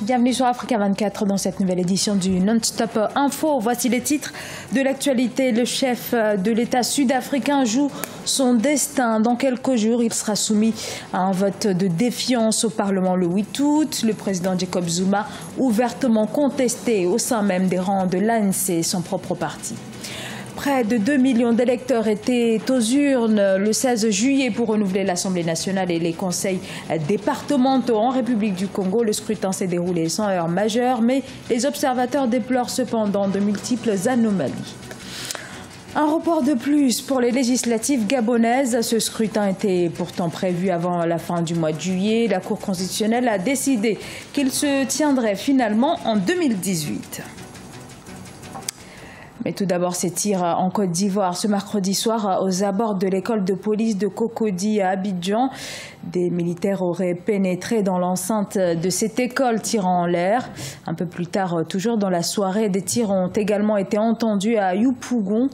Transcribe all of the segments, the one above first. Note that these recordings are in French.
Bienvenue sur Africa 24 dans cette nouvelle édition du Non-Stop Info. Voici les titres de l'actualité. Le chef de l'État sud-africain joue son destin. Dans quelques jours, il sera soumis à un vote de défiance au Parlement le 8 août. Le président Jacob Zuma, ouvertement contesté au sein même des rangs de l'ANC, son propre parti. Près de 2 millions d'électeurs étaient aux urnes le 16 juillet pour renouveler l'Assemblée nationale et les conseils départementaux en République du Congo. Le scrutin s'est déroulé sans heurts majeurs, mais les observateurs déplorent cependant de multiples anomalies. Un report de plus pour les législatives gabonaises. Ce scrutin était pourtant prévu avant la fin du mois de juillet. La Cour constitutionnelle a décidé qu'il se tiendrait finalement en 2018. Mais tout d'abord, ces tirs en Côte d'Ivoire. Ce mercredi soir, aux abords de l'école de police de Cocody à Abidjan, des militaires auraient pénétré dans l'enceinte de cette école, tirant en l'air. Un peu plus tard, toujours dans la soirée, des tirs ont également été entendus à Yopougon.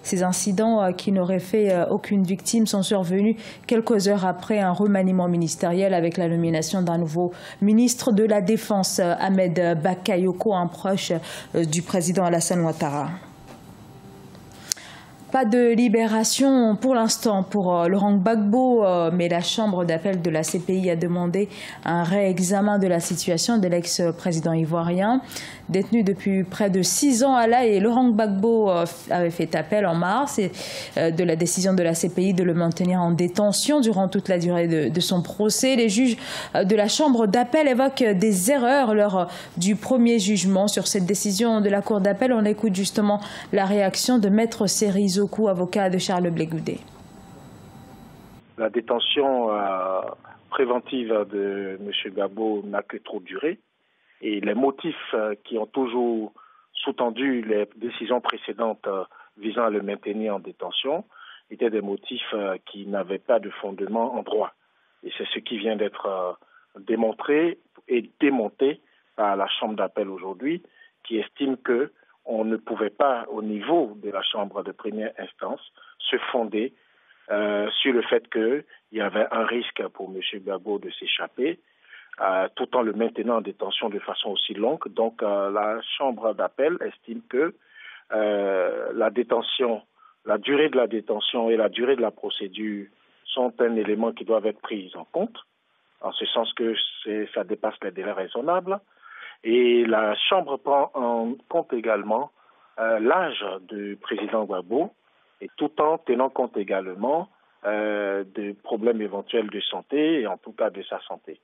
Ces incidents qui n'auraient fait aucune victime sont survenus quelques heures après un remaniement ministériel avec la nomination d'un nouveau ministre de la Défense, Ahmed Bakayoko, un proche du président Alassane Ouattara. Pas de libération pour l'instant pour Laurent Gbagbo, mais la chambre d'appel de la CPI a demandé un réexamen de la situation de l'ex-président ivoirien. Détenu depuis près de 6 ans à La Haye, Laurent Gbagbo avait fait appel en mars de la décision de la CPI de le maintenir en détention durant toute la durée de son procès. Les juges de la chambre d'appel évoquent des erreurs lors du premier jugement. Sur cette décision de la Cour d'appel, on écoute justement la réaction de Maître Serizoku, avocat de Charles Blé Goudé. La détention préventive de M. Gbagbo n'a que trop duré. Et les motifs qui ont toujours sous-tendu les décisions précédentes visant à le maintenir en détention étaient des motifs qui n'avaient pas de fondement en droit. Et c'est ce qui vient d'être démontré et démonté par la Chambre d'appel aujourd'hui, qui estime qu'on ne pouvait pas, au niveau de la Chambre de première instance, se fonder sur le fait qu'il y avait un risque pour M. Gbagbo de s'échapper, tout en le maintenant en détention de façon aussi longue. Donc la Chambre d'appel estime que la durée de la détention et la durée de la procédure sont un élément qui doivent être pris en compte, en ce sens que ça dépasse les délais raisonnables. Et la Chambre prend en compte également l'âge du président Gbagbo, et tout en tenant compte également de problèmes éventuels de santé, et en tout cas de sa santé.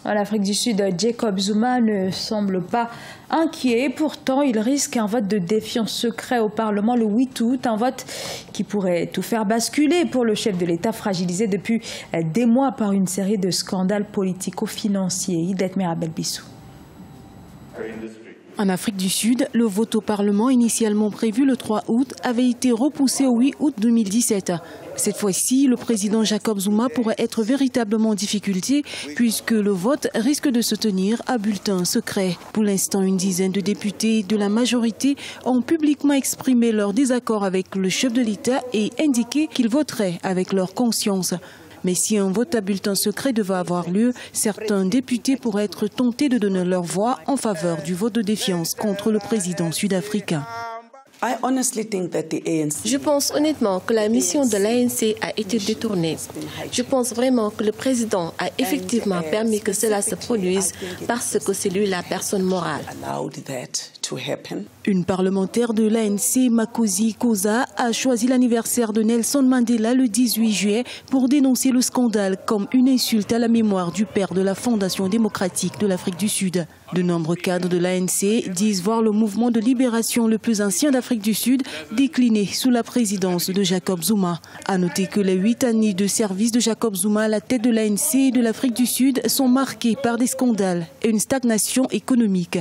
En Afrique du Sud, Jacob Zuma ne semble pas inquiet. Pourtant, il risque un vote de défiance secret au Parlement le 8 août. Un vote qui pourrait tout faire basculer pour le chef de l'État fragilisé depuis des mois par une série de scandales politico-financiers. Idet Merabel Bissou. En Afrique du Sud, le vote au Parlement initialement prévu le 3 août avait été repoussé au 8 août 2017. Cette fois-ci, le président Jacob Zuma pourrait être véritablement en difficulté puisque le vote risque de se tenir à bulletin secret. Pour l'instant, une dizaine de députés de la majorité ont publiquement exprimé leur désaccord avec le chef de l'État et indiqué qu'ils voteraient avec leur conscience. Mais si un vote à bulletin secret devait avoir lieu, certains députés pourraient être tentés de donner leur voix en faveur du vote de défiance contre le président sud-africain. Je pense honnêtement que la mission de l'ANC a été détournée. Je pense vraiment que le président a effectivement permis que cela se produise parce que c'est lui la personne morale. Une parlementaire de l'ANC, Makosi Koza, a choisi l'anniversaire de Nelson Mandela le 18 juillet pour dénoncer le scandale comme une insulte à la mémoire du père de la Fondation démocratique de l'Afrique du Sud. De nombreux cadres de l'ANC disent voir le mouvement de libération le plus ancien d'Afrique du Sud décliné sous la présidence de Jacob Zuma. À noter que les 8 années de service de Jacob Zuma à la tête de l'ANC et de l'Afrique du Sud sont marquées par des scandales et une stagnation économique.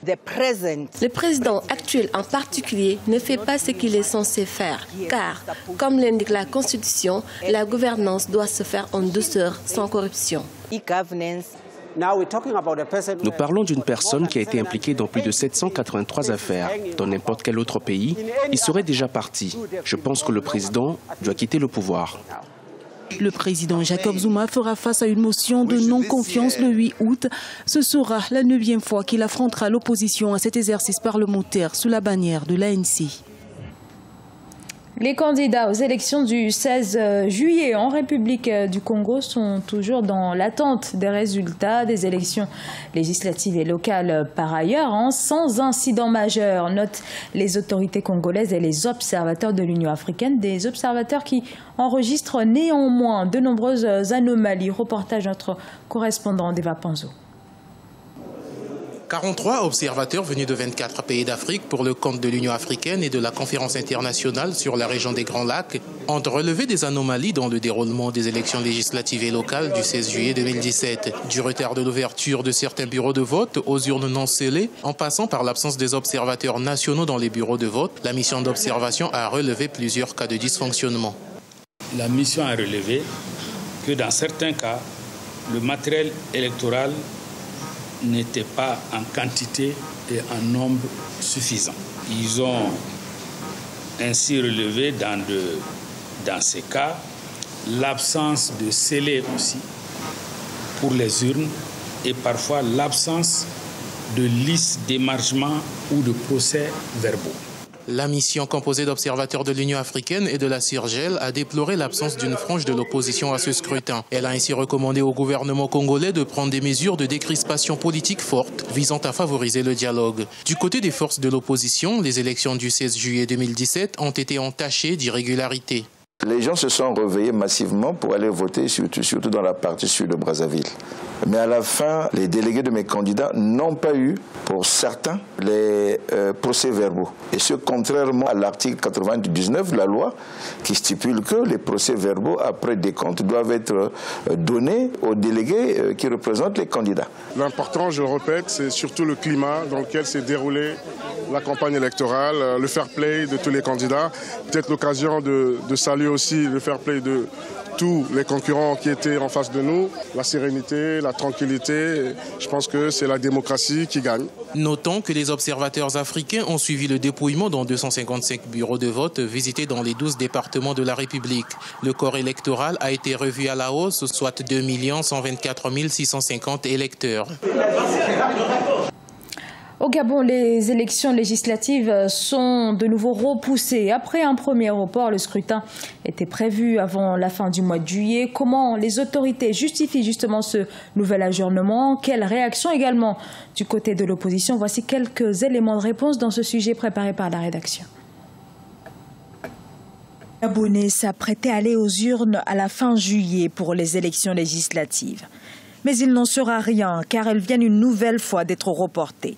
Le président actuel en particulier ne fait pas ce qu'il est censé faire, car, comme l'indique la Constitution, la gouvernance doit se faire en douceur, sans corruption. Nous parlons d'une personne qui a été impliquée dans plus de 783 affaires. Dans n'importe quel autre pays, il serait déjà parti. Je pense que le président doit quitter le pouvoir. Le président Jacob Zuma fera face à une motion de non-confiance le 8 août. Ce sera la 9e fois qu'il affrontera l'opposition à cet exercice parlementaire sous la bannière de l'ANC. Les candidats aux élections du 16 juillet en République du Congo sont toujours dans l'attente des résultats des élections législatives et locales par ailleurs, sans incident majeur, notent les autorités congolaises et les observateurs de l'Union africaine, des observateurs qui enregistrent néanmoins de nombreuses anomalies. Reportage notre correspondant Deva Panzo. 43 observateurs venus de 24 pays d'Afrique pour le compte de l'Union africaine et de la Conférence internationale sur la région des Grands Lacs ont relevé des anomalies dans le déroulement des élections législatives et locales du 16 juillet 2017. Du retard de l'ouverture de certains bureaux de vote aux urnes non scellées, en passant par l'absence des observateurs nationaux dans les bureaux de vote, la mission d'observation a relevé plusieurs cas de dysfonctionnement. La mission a relevé que dans certains cas, le matériel électoral n'était pas en quantité et en nombre suffisant. Ils ont ainsi relevé dans ces cas l'absence de scellés aussi pour les urnes et parfois l'absence de listes d'émargement ou de procès-verbaux. La mission composée d'observateurs de l'Union africaine et de la CIRGEL a déploré l'absence d'une frange de l'opposition à ce scrutin. Elle a ainsi recommandé au gouvernement congolais de prendre des mesures de décrispation politique fortes visant à favoriser le dialogue. Du côté des forces de l'opposition, les élections du 16 juillet 2017 ont été entachées d'irrégularités. Les gens se sont réveillés massivement pour aller voter, surtout dans la partie sud de Brazzaville. Mais à la fin, les délégués de mes candidats n'ont pas eu, pour certains, les procès-verbaux. Et ce, contrairement à l'article 99 de la loi, qui stipule que les procès-verbaux, après décompte, doivent être donnés aux délégués qui représentent les candidats. L'important, je le répète, c'est surtout le climat dans lequel s'est déroulée la campagne électorale, le fair play de tous les candidats. Peut-être l'occasion de saluer aussi le fair play de tous les concurrents qui étaient en face de nous, la sérénité, la tranquillité. Je pense que c'est la démocratie qui gagne. Notons que les observateurs africains ont suivi le dépouillement dans 255 bureaux de vote visités dans les 12 départements de la République. Le corps électoral a été revu à la hausse, soit 2 124 650 électeurs. Au Gabon, les élections législatives sont de nouveau repoussées. Après un premier report, le scrutin était prévu avant la fin du mois de juillet. Comment les autorités justifient justement ce nouvel ajournement? Quelle réaction également du côté de l'opposition? Voici quelques éléments de réponse dans ce sujet préparé par la rédaction. Les Gabonais s'apprêtaient à aller aux urnes à la fin juillet pour les élections législatives. Mais il n'en sera rien car elles viennent une nouvelle fois d'être reportées.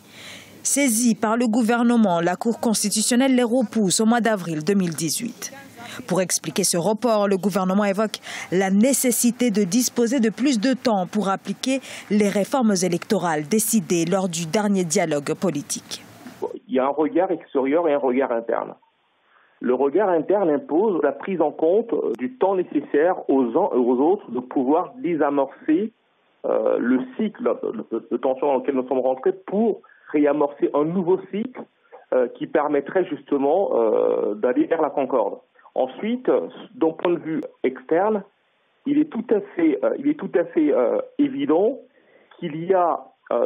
Saisie par le gouvernement, la Cour constitutionnelle les repousse au mois d'avril 2018. Pour expliquer ce report, le gouvernement évoque la nécessité de disposer de plus de temps pour appliquer les réformes électorales décidées lors du dernier dialogue politique. Il y a un regard extérieur et un regard interne. Le regard interne impose la prise en compte du temps nécessaire aux uns et aux autres de pouvoir désamorcer le cycle de tension dans lequel nous sommes rentrés pour réamorcer un nouveau cycle qui permettrait justement d'aller vers la concorde. Ensuite, d'un point de vue externe, il est tout à fait évident qu'il y a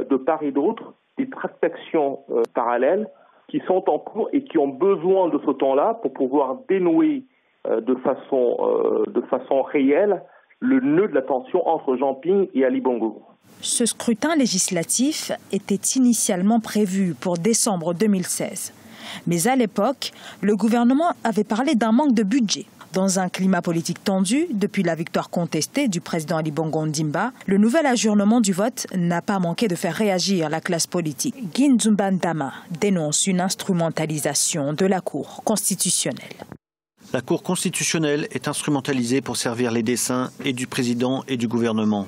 de part et d'autre des tractations parallèles qui sont en cours et qui ont besoin de ce temps-là pour pouvoir dénouer de façon réelle le nœud de la tension entre Jean Ping et Ali Bongo. Ce scrutin législatif était initialement prévu pour décembre 2016. Mais à l'époque, le gouvernement avait parlé d'un manque de budget. Dans un climat politique tendu, depuis la victoire contestée du président Ali Bongo Ondimba, le nouvel ajournement du vote n'a pas manqué de faire réagir la classe politique. Ginzumba Ndama dénonce une instrumentalisation de la Cour constitutionnelle. La Cour constitutionnelle est instrumentalisée pour servir les desseins et du président et du gouvernement.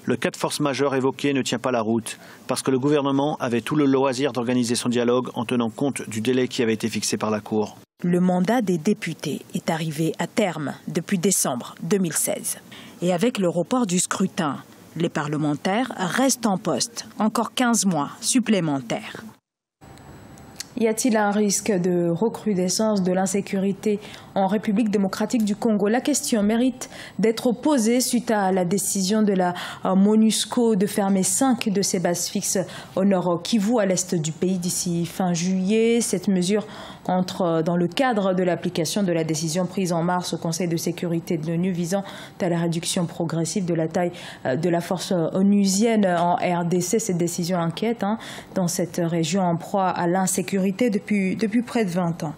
Le cas de force majeure évoqué ne tient pas la route, parce que le gouvernement avait tout le loisir d'organiser son dialogue en tenant compte du délai qui avait été fixé par la Cour. Le mandat des députés est arrivé à terme depuis décembre 2016. Et avec le report du scrutin, les parlementaires restent en poste, encore 15 mois supplémentaires. Y a-t-il un risque de recrudescence de l'insécurité en République démocratique du Congo? La question mérite d'être posée suite à la décision de la MONUSCO de fermer 5 de ses bases fixes au nord Kivu, à l'est du pays, d'ici fin juillet. Cette mesure entre dans le cadre de l'application de la décision prise en mars au Conseil de sécurité de l'ONU visant à la réduction progressive de la taille de la force onusienne en RDC. Cette décision inquiète dans cette région en proie à l'insécurité depuis près de 20 ans.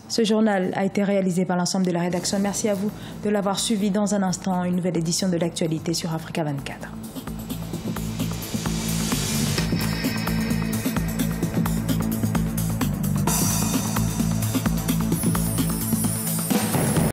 Ce journal a été réalisé par l'ensemble de la rédaction. Merci à vous de l'avoir suivi. Dans un instant, une nouvelle édition de l'actualité sur Africa 24.